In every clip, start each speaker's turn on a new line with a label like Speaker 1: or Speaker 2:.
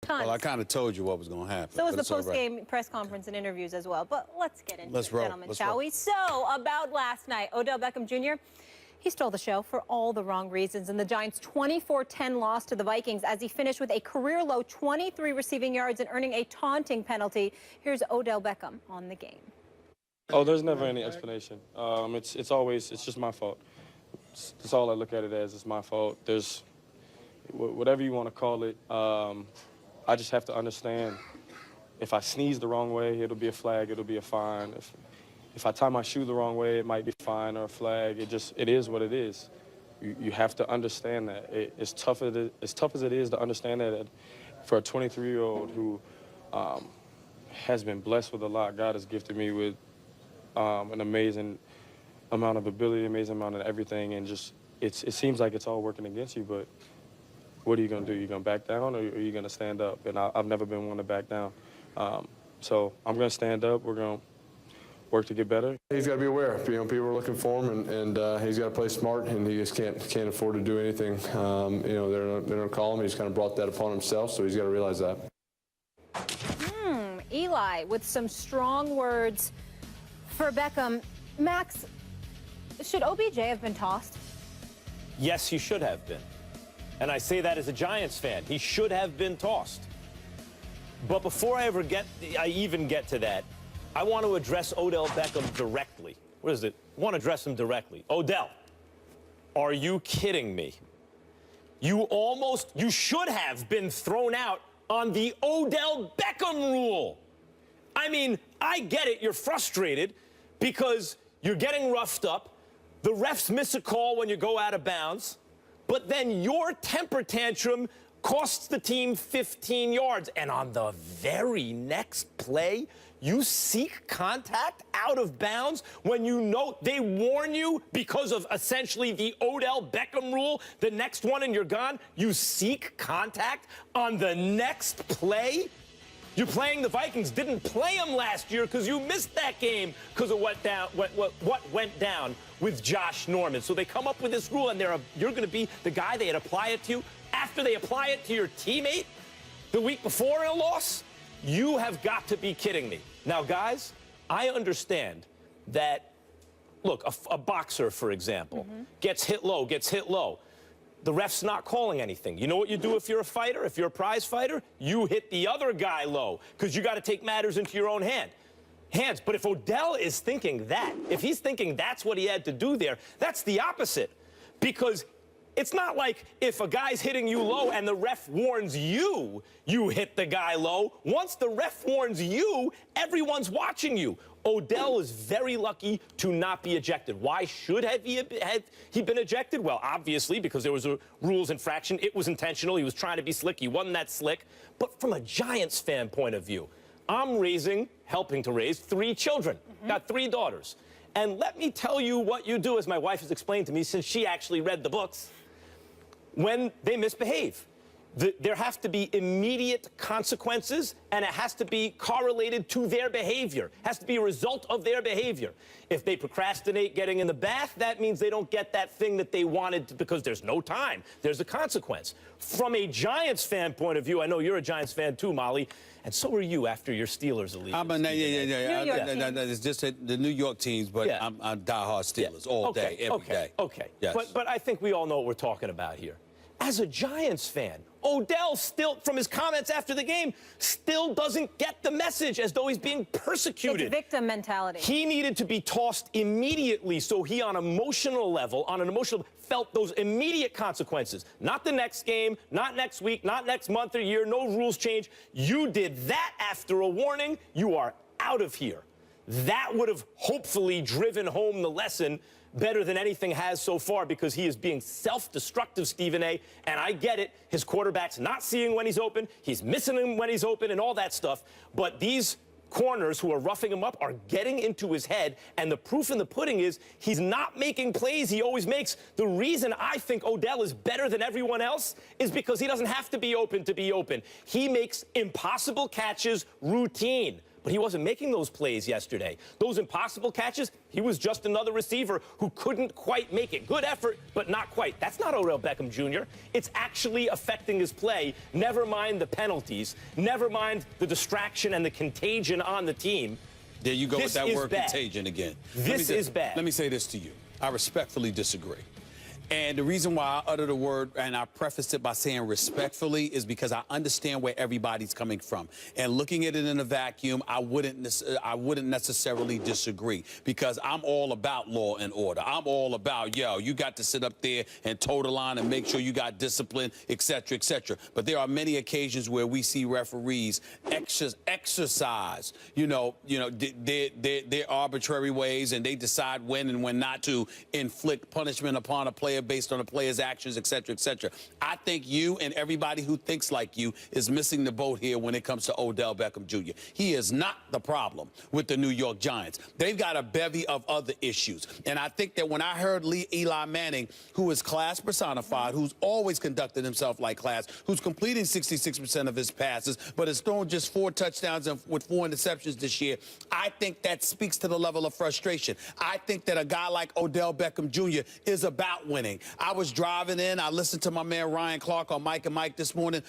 Speaker 1: Tons.
Speaker 2: Well, I kind of told you what was going to happen.
Speaker 1: So was the post-game press conference and interviews as well. But let's get into it, gentlemen, shall we? So, about last night, Odell Beckham Jr., he stole the show for all the wrong reasons in the Giants' 24-10 loss to the Vikings as he finished with a career-low 23 receiving yards and earning a taunting penalty. Here's Odell Beckham on the game.
Speaker 3: Oh, there's never any explanation. It's just my fault. That's all I look at it as. It's my fault. There's whatever you want to call it. I just have to understand. If I sneeze the wrong way, it'll be a flag. It'll be a fine. If I tie my shoe the wrong way, it might be a fine or a flag. It is what it is. You have to understand that. As tough as it is to understand that for a 23-year-old who has been blessed with a lot, God has gifted me with an amazing amount of ability, amazing amount of everything, and just it seems like it's all working against you, but what are you going to do? Are you going to back down or are you going to stand up? And I've never been one to back down. So I'm going to stand up. We're going to work to get better.
Speaker 4: He's got to be aware. People are looking for him, and he's got to play smart, and he just can't afford to do anything. They're going to call him. He's kind of brought that upon himself, so he's got to realize that.
Speaker 1: Eli with some strong words for Beckham. Max, should OBJ have been tossed?
Speaker 5: Yes, he should have been. And I say that as a Giants fan. He should have been tossed. But before I even get to that, I want to address Odell Beckham directly. What is it? I want to address him directly. Odell, are you kidding me? You should have been thrown out on the Odell Beckham rule. I mean, I get it. You're frustrated because you're getting roughed up. The refs miss a call when you go out of bounds. But then your temper tantrum costs the team 15 yards. And on the very next play, you seek contact out of bounds when you know they warn you because of essentially the Odell Beckham rule. The next one and you're gone. You seek contact on the next play. You're playing the Vikings. Didn't play them last year because you missed that game because of what went down with Josh Norman. So they come up with this rule, and you're going to be the guy they had apply it to after they apply it to your teammate the week before in a loss. You have got to be kidding me. Now, guys, I understand that, look, a boxer, for example, gets hit low. The ref's not calling anything. You know what you do if you're a fighter, if you're a prize fighter? You hit the other guy low because you got to take matters into your own hands. But if Odell is thinking that, if he's thinking that's what he had to do there, that's the opposite. Because it's not like if a guy's hitting you low and the ref warns you, you hit the guy low. Once the ref warns you, everyone's watching you. Odell is very lucky to not be ejected. Why should he been ejected? Well, obviously, because there was a rules infraction. It was intentional. He was trying to be slick. He wasn't that slick. But from a Giants fan point of view, I'm helping to raise 3 children. Got 3 daughters. And let me tell you what you do, as my wife has explained to me since she actually read the books, when they misbehave. There have to be immediate consequences, and it has to be correlated to their behavior. It has to be a result of their behavior. If they procrastinate getting in the bath, that means they don't get that thing that they wanted because there's no time. There's a consequence. From a Giants fan point of view, I know you're a Giants fan too, Molly, and so are you after your Steelers allegiance.
Speaker 2: It's just the New York teams, but I'm diehard Steelers all day, every day.
Speaker 5: Okay.
Speaker 2: Yes.
Speaker 5: But I think we all know what we're talking about here. As a Giants fan, Odell still, from his comments after the game, still doesn't get the message as though he's being persecuted.
Speaker 1: It's victim mentality.
Speaker 5: He needed to be tossed immediately so he, on an emotional level, felt those immediate consequences. Not the next game, not next week, not next month or year, no rules change. You did that after a warning. You are out of here. That would have hopefully driven home the lesson better than anything has so far, because he is being self-destructive, Stephen A. And I get it. His quarterback's not seeing when he's open. He's missing him when he's open and all that stuff. But these corners who are roughing him up are getting into his head. And the proof in the pudding is he's not making plays he always makes. The reason I think Odell is better than everyone else is because he doesn't have to be open to be open. He makes impossible catches routine. but he wasn't making those plays yesterday. Those impossible catches, he was just another receiver who couldn't quite make it. Good effort, but not quite. That's not Odell Beckham Jr. It's actually affecting his play. Never mind the penalties. Never mind the distraction and the contagion on the team.
Speaker 2: There you go with that word contagion again.
Speaker 5: This is bad.
Speaker 2: Let me say this to you. I respectfully disagree. And the reason why I utter the word and I prefaced it by saying respectfully is because I understand where everybody's coming from. And looking at it in a vacuum, I wouldn't necessarily disagree, because I'm all about law and order. I'm all about, you got to sit up there and toe the line and make sure you got discipline, et cetera, et cetera. But there are many occasions where we see referees exercise, their arbitrary ways, and they decide when and when not to inflict punishment upon a player based on a player's actions, et cetera, et cetera. I think you and everybody who thinks like you is missing the boat here when it comes to Odell Beckham Jr. He is not the problem with the New York Giants. They've got a bevy of other issues. And I think that when I heard Eli Manning, who is class personified, who's always conducted himself like class, who's completing 66% of his passes, but has thrown just 4 touchdowns with 4 interceptions this year, I think that speaks to the level of frustration. I think that a guy like Odell Beckham Jr. is about winning. I was driving in. I listened to my man Ryan Clark on Mike and Mike this morning,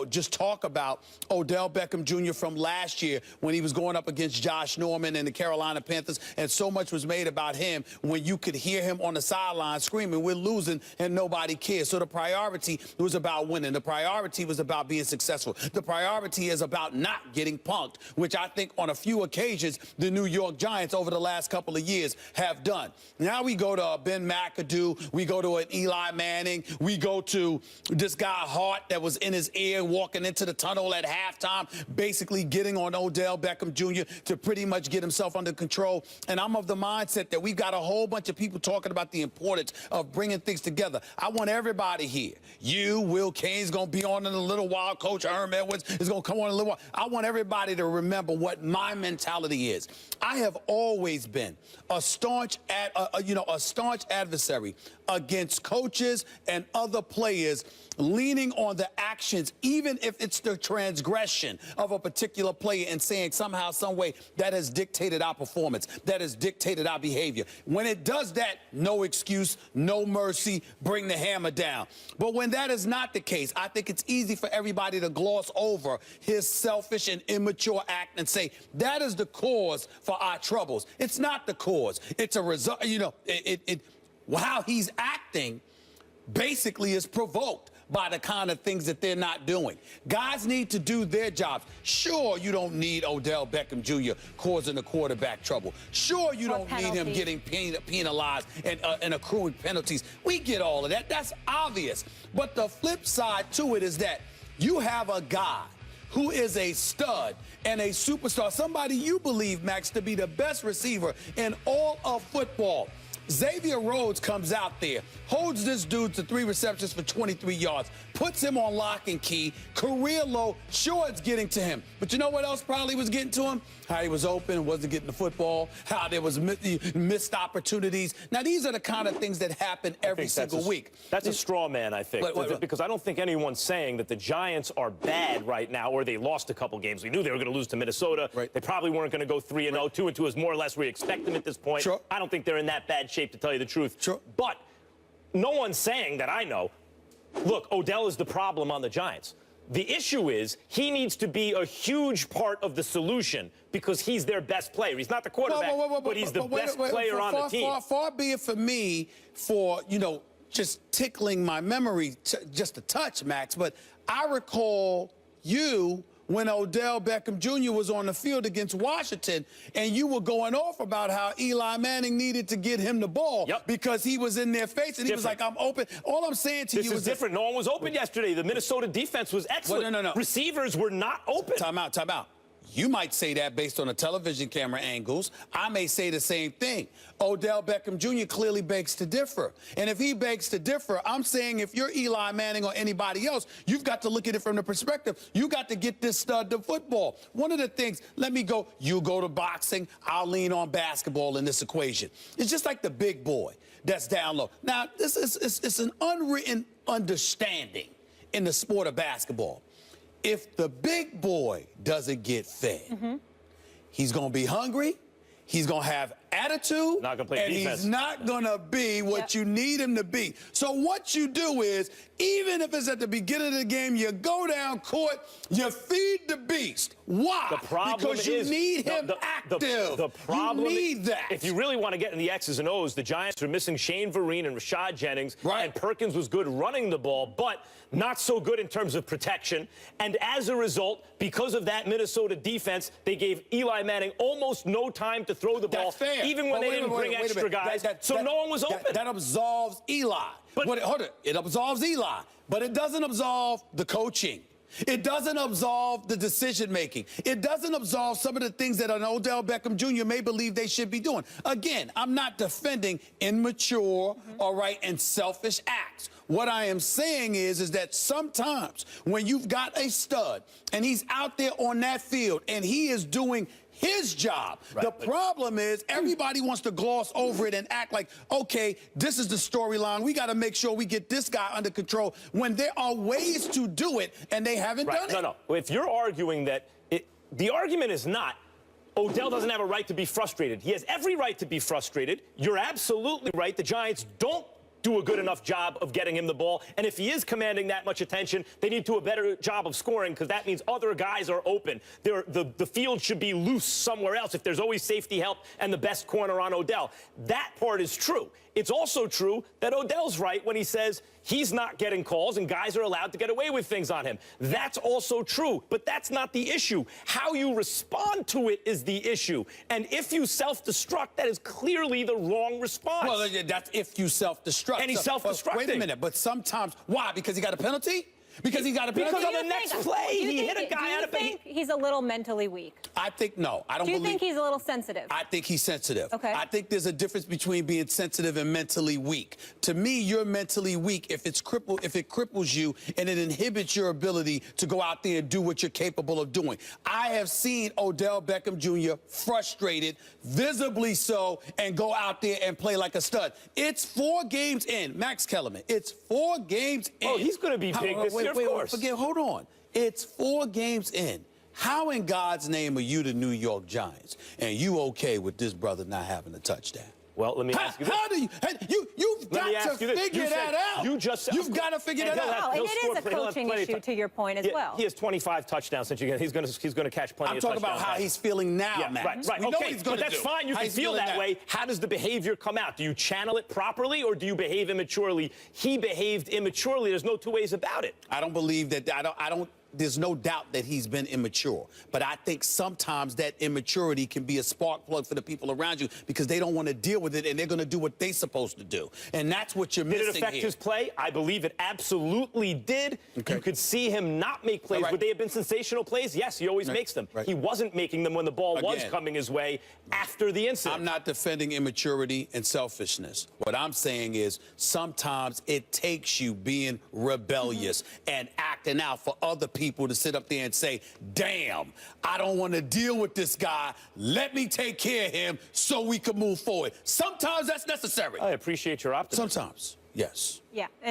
Speaker 2: just talk about Odell Beckham Jr. from last year when he was going up against Josh Norman and the Carolina Panthers, and so much was made about him when you could hear him on the sideline screaming, "We're losing," and nobody cares. So the priority was about winning. The priority was about being successful. The priority is about not getting punked, which I think on a few occasions the New York Giants over the last couple of years have done. Now we go to Ben McAdoo. We go to an Eli Manning. We go to this guy Hart that was in his ear walking into the tunnel at halftime, basically getting on Odell Beckham Jr. to pretty much get himself under control. And I'm of the mindset that we've got a whole bunch of people talking about the importance of bringing things together. I want everybody here. You, Will Kane's going to be on in a little while. Coach Herm Edwards is going to come on in a little while. I want everybody to remember what my mentality is. I have always been a staunch adversary against coaches and other players leaning on the actions, even if it's the transgression of a particular player, and saying somehow, some way that has dictated our performance, that has dictated our behavior. When it does that, no excuse, no mercy, bring the hammer down. But when that is not the case, I think it's easy for everybody to gloss over his selfish and immature act and say that is the cause for our troubles. It's not the cause. It's a result. How he's acting basically is provoked by the kind of things that they're not doing. Guys need to do their jobs. Sure, you don't need Odell Beckham Jr. causing the quarterback trouble. Sure, you don't need him getting penalized and accruing penalties. We get all of that. That's obvious. But the flip side to it is that you have a guy who is a stud and a superstar, somebody you believe, Max, to be the best receiver in all of football. Xavier Rhodes comes out there, holds this dude to 3 receptions for 23 yards, puts him on lock and key, career low. Sure, it's getting to him. But you know what else probably was getting to him? How he was open, wasn't getting the football, how there was missed opportunities. Now, these are the kind of things that happen every single week.
Speaker 5: That's a straw man, I think, because I don't think anyone's saying that the Giants are bad right now, or they lost a couple games. We knew they were going to lose to Minnesota. Right. They probably weren't going to go 3-0. 2-2 is more or less where we expect them at this point. Sure. I don't think they're in that bad shape, to tell you the truth. Sure. But no one's saying that I know, look, Odell is the problem on the Giants. The issue is he needs to be a huge part of the solution because he's their best player. He's not the quarterback, but he's the best player on the team.
Speaker 2: Far be it for me for, just tickling my memory just a touch, Max, but I recall you when Odell Beckham Jr. was on the field against Washington, and you were going off about how Eli Manning needed to get him the ball because he was in their face, and he was like, I'm open. All I'm saying to you is...
Speaker 5: This is different. No one was open yesterday. The Minnesota defense was excellent.
Speaker 2: Well, no.
Speaker 5: Receivers were not open.
Speaker 2: Time out. You might say that based on the television camera angles. I may say the same thing. Odell Beckham Jr. clearly begs to differ. And if he begs to differ, I'm saying if you're Eli Manning or anybody else, you've got to look at it from the perspective. You got to get this stud to football. One of the things, you go to boxing, I'll lean on basketball in this equation. It's just like the big boy that's down low. Now, it's an unwritten understanding in the sport of basketball. If the big boy doesn't get fed, He's going to be hungry. He's going to have attitude.
Speaker 5: Not gonna play
Speaker 2: and
Speaker 5: defense.
Speaker 2: he's not going to be what you need him to be. So what you do is, even if it's at the beginning of the game, you go down court, you feed the beast. Why?
Speaker 5: The problem
Speaker 2: because you
Speaker 5: is,
Speaker 2: need him active.
Speaker 5: The problem
Speaker 2: you need that.
Speaker 5: If you really want to get in the X's and O's, the Giants are missing Shane Vereen and Rashad Jennings. Right. And Perkins was good running the ball, but not so good in terms of protection. And as a result, because of that Minnesota defense, they gave Eli Manning almost no time to throw the ball, even when they didn't bring extra guys. So no one was open.
Speaker 2: That absolves Eli. But hold it. It absolves Eli, but it doesn't absolve the coaching. It doesn't absolve the decision-making. It doesn't absolve some of the things that an Odell Beckham Jr. may believe they should be doing. Again, I'm not defending immature, all right, and selfish acts. What I am saying is that sometimes when you've got a stud and he's out there on that field and he is doing his job. Right. The problem is everybody wants to gloss over it and act like, okay, this is the storyline. We got to make sure we get this guy under control when there are ways to do it and they haven't done it.
Speaker 5: No. If you're arguing that the argument is not Odell doesn't have a right to be frustrated. He has every right to be frustrated. You're absolutely right. The Giants don't do a good enough job of getting him the ball. And if he is commanding that much attention, they need to do a better job of scoring because that means other guys are open. The field should be loose somewhere else if there's always safety help and the best corner on Odell. That part is true. It's also true that Odell's right when he says he's not getting calls and guys are allowed to get away with things on him. That's also true, but that's not the issue. How you respond to it is the issue. And if you self-destruct, that is clearly the wrong response.
Speaker 2: Well, that's if you self-destruct.
Speaker 5: And he's self-destructing.
Speaker 2: Wait a minute, but sometimes, why? Because he got a penalty? Because he got a penalty?
Speaker 5: Because on the next play, he hit a guy out of
Speaker 1: Do you think he's a little mentally weak?
Speaker 2: I think no. I don't believe.
Speaker 1: Do you think he's a little sensitive?
Speaker 2: I think he's sensitive.
Speaker 1: Okay.
Speaker 2: I think there's a difference between being sensitive and mentally weak. To me, you're mentally weak if it cripples you and it inhibits your ability to go out there and do what you're capable of doing. I have seen Odell Beckham Jr. frustrated, visibly so, and go out there and play like a stud. It's 4 games in. Max Kellerman, it's 4 games in.
Speaker 5: Oh, he's going to be big this year, of course.
Speaker 2: Hold on. It's 4 games in. How in God's name are you the New York Giants and you okay with this brother not having a touchdown?
Speaker 5: Well, let me ask you this.
Speaker 2: How do you've got to figure that out. You've got to figure that out.
Speaker 1: And it is a coaching issue to your point as well.
Speaker 5: He has 25 touchdowns since he's going to catch plenty of touchdowns.
Speaker 2: I'm talking about how he's feeling now, Max.
Speaker 5: Right. Okay, but that's fine. You can feel that way. How does the behavior come out? Do you channel it properly or do you behave immaturely? He behaved immaturely. There's no 2 ways about it.
Speaker 2: I don't believe that. There's no doubt that he's been immature. But I think sometimes that immaturity can be a spark plug for the people around you because they don't want to deal with it and they're going to do what they're supposed to do. And that's what you're missing here.
Speaker 5: Did it affect his play? I believe it absolutely did. Okay. You could see him not make plays. Right. Would they have been sensational plays? Yes, he always makes them. Right. He wasn't making them when the ball was coming his way after the incident.
Speaker 2: I'm not defending immaturity and selfishness. What I'm saying is sometimes it takes you being rebellious and acting out for other people to sit up there and say, damn, I don't want to deal with this guy. Let me take care of him so we can move forward. Sometimes that's necessary.
Speaker 5: I appreciate your optimism.
Speaker 2: Sometimes, yes.
Speaker 1: Yeah.